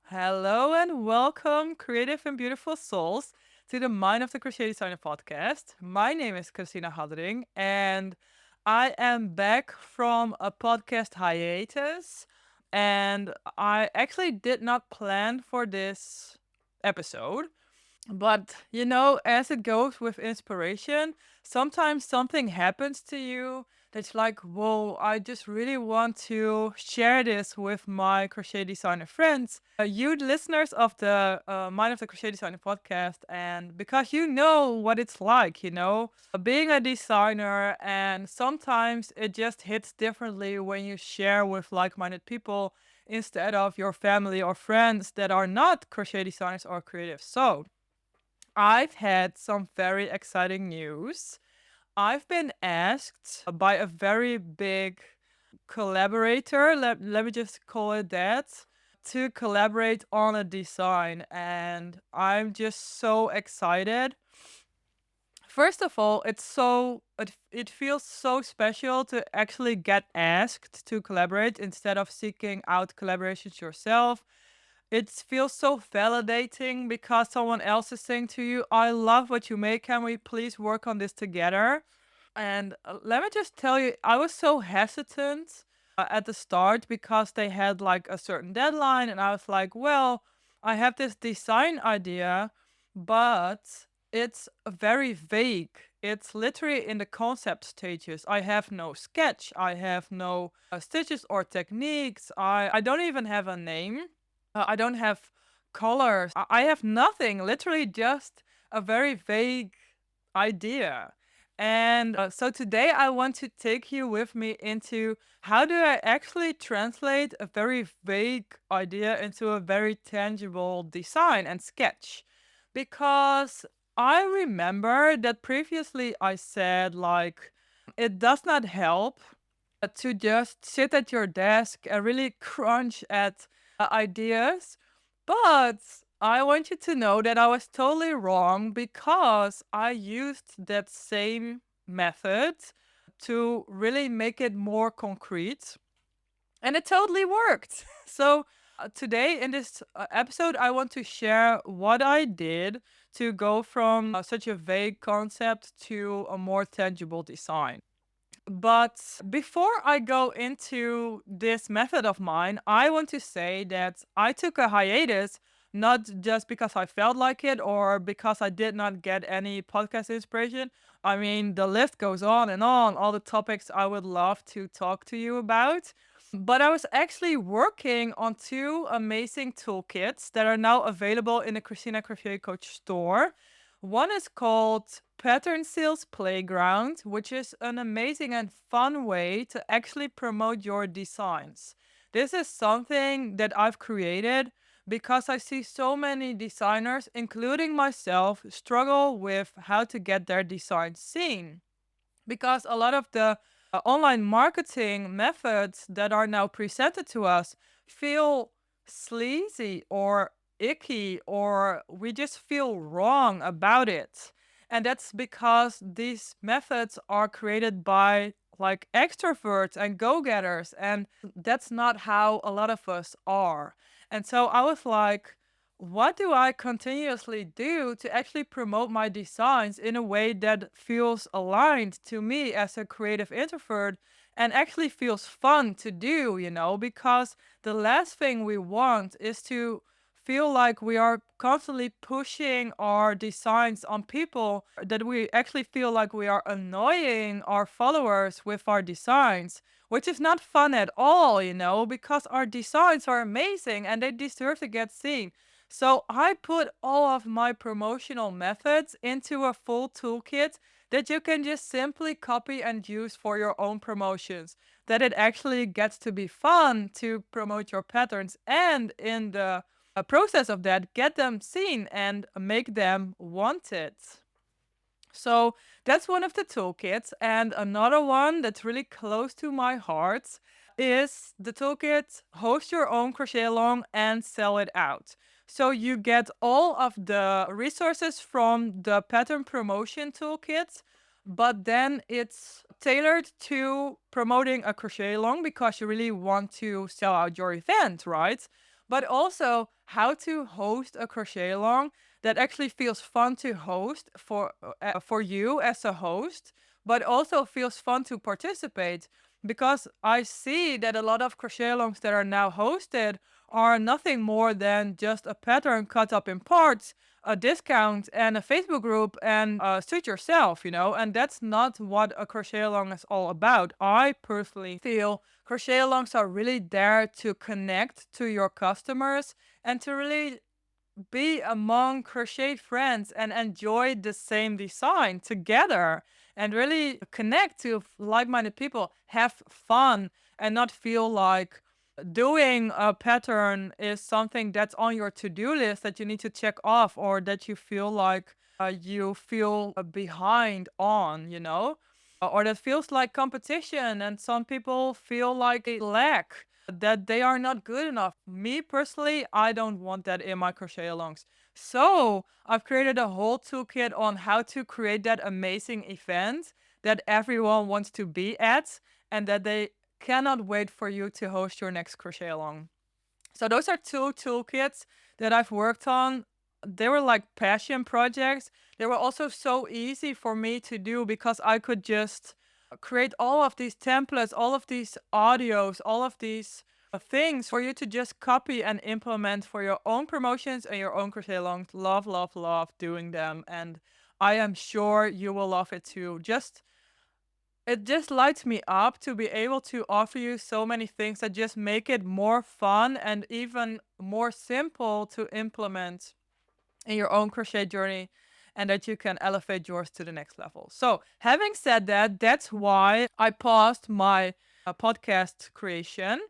Hello and welcome, creative and beautiful souls, to the Mind of the Crochet Designer podcast. My name is Christina Haddering, and I am back from a podcast hiatus. And I actually did not plan for this episode. But as it goes with inspiration, sometimes something happens to you that's like, whoa, I just really want to share this with my crochet designer friends, you listeners of the Mind of the Crochet Designer podcast, and because you know what it's like, being a designer, and sometimes it just hits differently when you share with like minded people instead of your family or friends that are not crochet designers or creatives. So, I've had some very exciting news. I've been asked by a very big collaborator, let me just call it that, to collaborate on a design. And I'm just so excited. First of all, it feels so special to actually get asked to collaborate instead of seeking out collaborations yourself. It feels so validating because someone else is saying to you, I love what you make. Can we please work on this together? And let me just tell you, I was so hesitant at the start because they had like a certain deadline. And I was like, well, I have this design idea, but it's very vague. It's literally in the concept stages. I have no sketch, I have no stitches or techniques. I don't even have a name. I don't have colors. I have nothing. Literally just a very vague idea. And so today I want to take you with me into how do I actually translate a very vague idea into a very tangible design and sketch. Because I remember that previously I said, like, it does not help to just sit at your desk and really crunch at ideas. But I want you to know that I was totally wrong because I used that same method to really make it more concrete. And it totally worked. So, today in this episode, I want to share what I did to go from such a vague concept to a more tangible design. But before I go into this method of mine, I want to say that I took a hiatus not just because I felt like it or because I did not get any podcast inspiration. I mean, the list goes on, all the topics I would love to talk to you about. But I was actually working on two amazing toolkits that are now available in the Christina Crochet Coach store. One is called Pattern Sales Playground, which is an amazing and fun way to actually promote your designs. This is something that I've created because I see so many designers, including myself, struggle with how to get their designs seen. Because a lot of the online marketing methods that are now presented to us feel sleazy or icky, or we just feel wrong about it. And that's because these methods are created by like extroverts and go getters, and that's not how a lot of us are. And so I was like, what do I continuously do to actually promote my designs in a way that feels aligned to me as a creative introvert and actually feels fun to do, because the last thing we want is to feel like we are constantly pushing our designs on people, that we actually feel like we are annoying our followers with our designs, which is not fun at all, because our designs are amazing and they deserve to get seen. So I put all of my promotional methods into a full toolkit that you can just simply copy and use for your own promotions. That it actually gets to be fun to promote your patterns, and in the process of that, get them seen and make them wanted. So that's one of the toolkits. And another one that's really close to my heart is the toolkit Host Your Own Crochet Along and Sell It Out. So you get all of the resources from the pattern promotion toolkit, but then it's tailored to promoting a crochet along because you really want to sell out your event, right? but also how to host a crochet along that actually feels fun to host for you as a host, but also feels fun to participate. Because I see that a lot of crochet alongs that are now hosted are nothing more than just a pattern cut up in parts, a discount, and a Facebook group, and suit yourself, and that's not what a crochet along is all about. I personally feel crochet alongs are really there to connect to your customers and to really be among crochet friends and enjoy the same design together and really connect to like-minded people, have fun, and not feel like doing a pattern is something that's on your to-do list that you need to check off, or that you feel like you feel behind on, or that feels like competition, and some people feel like they lack, that they are not good enough. Me personally, I don't want that in my crochet alongs. So I've created a whole toolkit on how to create that amazing event that everyone wants to be at, and that they cannot wait for you to host your next crochet along. So those are two toolkits that I've worked on. They were like passion projects. They were also so easy for me to do because I could just create all of these templates, all of these audios, all of these things for you to just copy and implement for your own promotions and your own crochet alongs. Love, love, love doing them. And I am sure you will love it too. It just lights me up to be able to offer you so many things that just make it more fun and even more simple to implement in your own crochet journey, and that you can elevate yours to the next level. So, having said that, that's why I paused my podcast creation,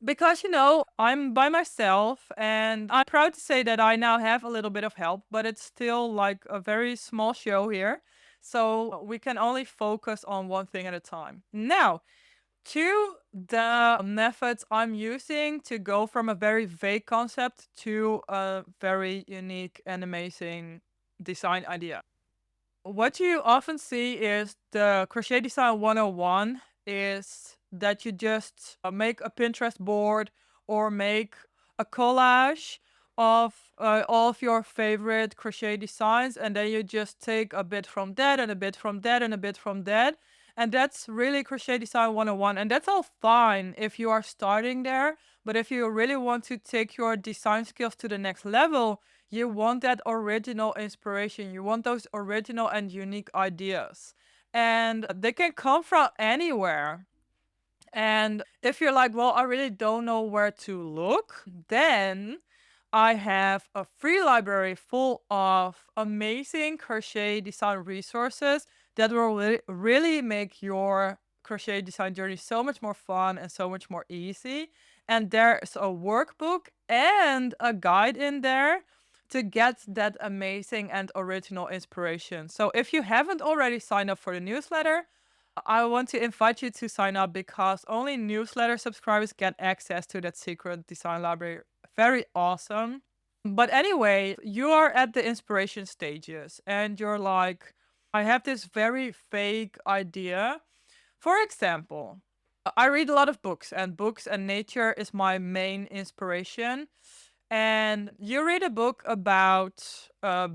because I'm by myself, and I'm proud to say that I now have a little bit of help, but it's still like a very small show here. So we can only focus on one thing at a time. Now, to the methods I'm using to go from a very vague concept to a very unique and amazing design idea. What you often see is the crochet design 101 is that you just make a Pinterest board or make a collage of all of your favorite crochet designs, and then you just take a bit from that and a bit from that and a bit from that. And that's really crochet design 101. And that's all fine if you are starting there. But if you really want to take your design skills to the next level, you want that original inspiration. You want those original and unique ideas. And they can come from anywhere. And if you're like, well, I really don't know where to look, then I have a free library full of amazing crochet design resources that will really make your crochet design journey so much more fun and so much more easy. And there's a workbook and a guide in there to get that amazing and original inspiration. So if you haven't already signed up for the newsletter, I want to invite you to sign up, because only newsletter subscribers get access to that secret design library. Very awesome. But anyway, you are at the inspiration stages and you're like, I have this very vague idea. For example, I read a lot of books and nature is my main inspiration. And you read a book about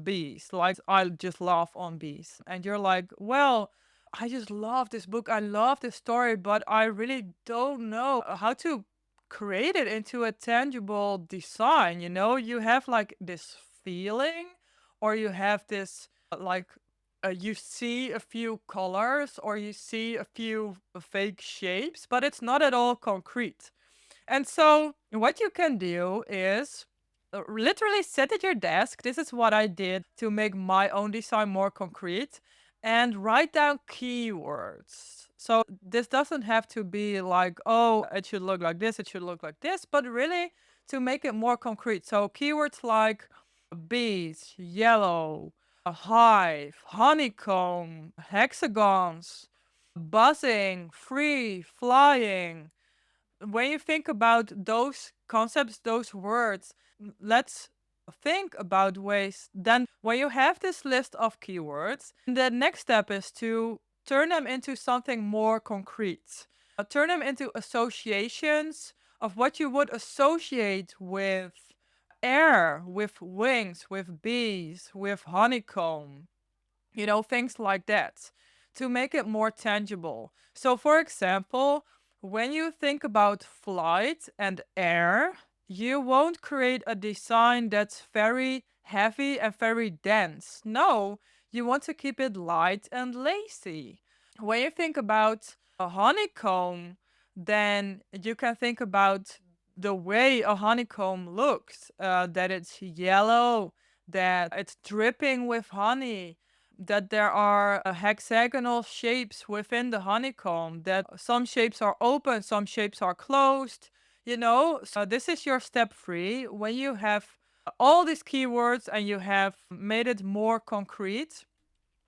bees, like I just love on bees. And you're like, well, I just love this book. I love this story, but I really don't know how to create it into a tangible design. You have like this feeling, or you have this you see a few colors, or you see a few fake shapes, but it's not at all concrete. And so, what you can do is literally sit at your desk. This is what I did to make my own design more concrete, and write down keywords. So, this doesn't have to be like, oh, it should look like this, it should look like this, but really to make it more concrete. So, keywords like bees, yellow, a hive, honeycomb, hexagons, buzzing, free, flying. When you think about those concepts, those words, let's think about ways. Then, when you have this list of keywords, the next step is to turn them into something more concrete. Turn them into associations of what you would associate with air, with wings, with bees, with honeycomb, things like that, to make it more tangible. So, for example, when you think about flight and air, you won't create a design that's very heavy and very dense. No, you want to keep it light and lacy. When you think about a honeycomb, then you can think about the way a honeycomb looks, that it's yellow, that it's dripping with honey, that there are hexagonal shapes within the honeycomb, that some shapes are open, some shapes are closed. So this is your step 3. When you have all these keywords and you have made it more concrete,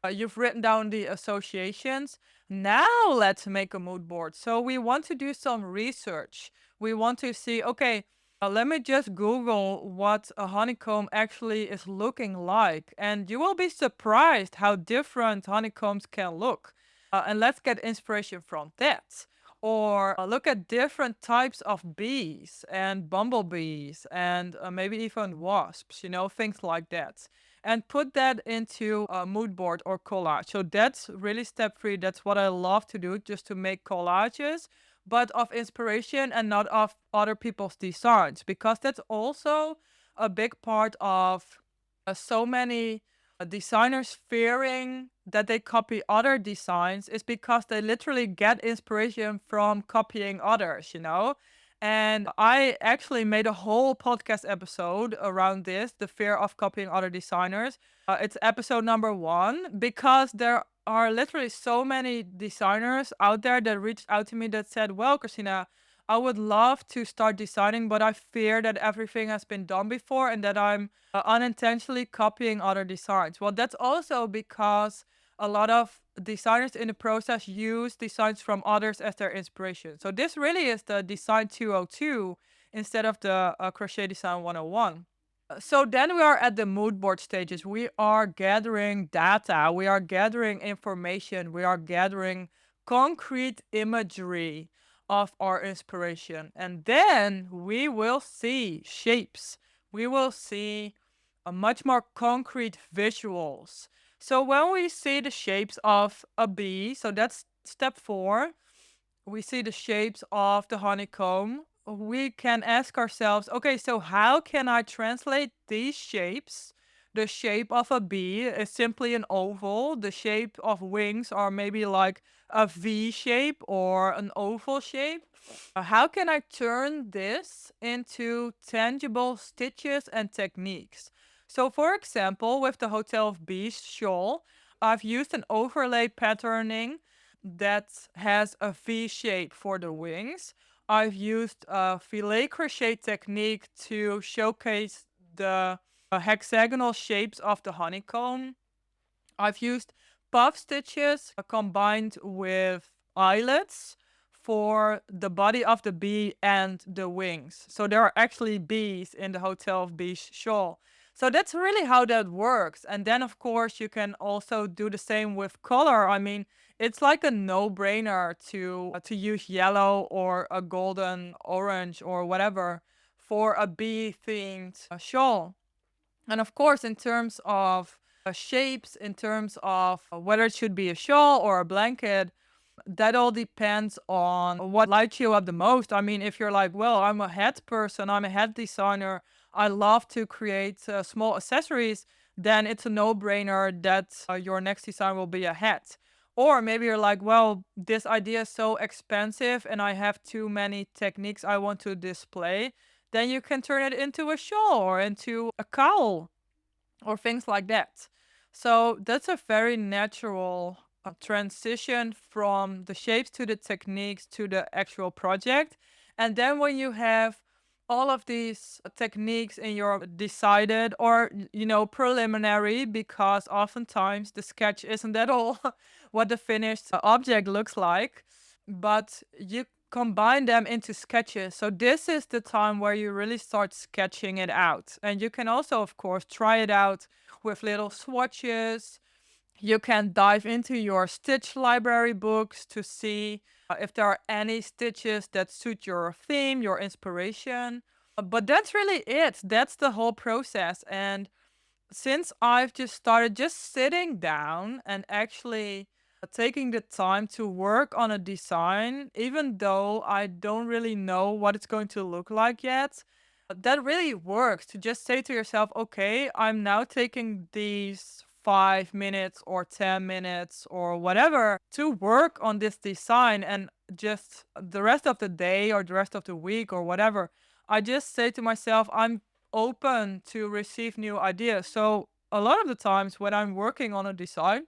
you've written down the associations. Now let's make a mood board. So we want to do some research. We want to see, okay, let me just Google what a honeycomb actually is looking like. And you will be surprised how different honeycombs can look. And let's get inspiration from that. Or look at different types of bees and bumblebees and maybe even wasps, things like that, and put that into a mood board or collage. So that's really step 3. That's what I love to do, just to make collages, but of inspiration and not of other people's designs, because that's also a big part of so many designers fearing that they copy other designs, is because they literally get inspiration from copying others. And I actually made a whole podcast episode around this, the fear of copying other designers. It's episode number 1, because there are literally so many designers out there that reached out to me that said, well, Christina, I would love to start designing, but I fear that everything has been done before and that I'm unintentionally copying other designs. Well, that's also because a lot of designers in the process use designs from others as their inspiration. So this really is the design 202 instead of the crochet design 101. So then we are at the mood board stages. We are gathering data, we are gathering information, we are gathering concrete imagery of our inspiration. And then we will see shapes. We will see a much more concrete visuals. So when we see the shapes of a bee, so that's step 4, we see the shapes of the honeycomb, we can ask ourselves, okay, so how can I translate these shapes? The shape of a bee is simply an oval. The shape of wings are maybe like a V shape or an oval shape. How can I turn this into tangible stitches and techniques? So, for example, with the Hotel of Bees shawl, I've used an overlay patterning that has a V shape for the wings. I've used a filet crochet technique to showcase the hexagonal shapes of the honeycomb. I've used puff stitches combined with eyelets for the body of the bee and the wings. So there are actually bees in the Hotel of Bees shawl. So that's really how that works. And then, of course, you can also do the same with color. I mean, it's like a no-brainer to use yellow or a golden orange or whatever for a bee themed shawl. And of course, in terms of shapes, in terms of whether it should be a shawl or a blanket, that all depends on what lights you up the most. I mean, if you're like, well, I'm a hat person, I'm a hat designer, I love to create small accessories, then it's a no-brainer that your next design will be a hat. Or maybe you're like, well, this idea is so expensive and I have too many techniques I want to display. Then you can turn it into a shawl or into a cowl or things like that. So that's a very natural transition from the shapes to the techniques to the actual project. And then when you have all of these techniques in your decided or preliminary, because oftentimes the sketch isn't at all what the finished object looks like, but you combine them into sketches. So this is the time where you really start sketching it out. And you can also, of course, try it out with little swatches You can dive into your stitch library books to see if there are any stitches that suit your theme, your inspiration. But that's really it. That's the whole process. And since I've just started just sitting down and actually taking the time to work on a design, even though I don't really know what it's going to look like yet, that really works to just say to yourself, okay, I'm now taking these 5 minutes or 10 minutes or whatever to work on this design, and just the rest of the day or the rest of the week or whatever. I just say to myself, I'm open to receive new ideas. So a lot of the times when I'm working on a design,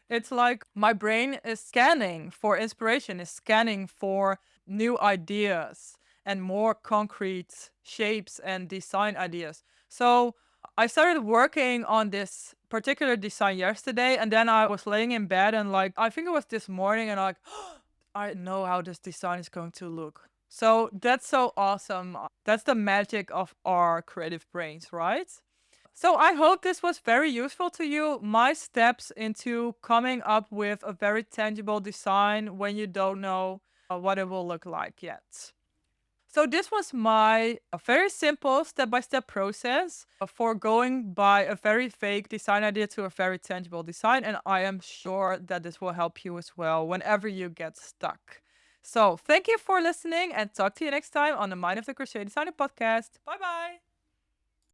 it's like my brain is scanning for inspiration, is scanning for new ideas and more concrete shapes and design ideas. So I started working on this particular design yesterday, and then I was laying in bed and like I think it was this morning, and like I know how this design is going to look. So that's so awesome. That's the magic of our creative brains, right? So I hope this was very useful to you. My steps into coming up with a very tangible design when you don't know what it will look like yet. So this was my very simple step-by-step process for going by a very vague design idea to a very tangible design, and I am sure that this will help you as well whenever you get stuck. So thank you for listening, and talk to you next time on the Mind of the Crochet Designer podcast. Bye bye.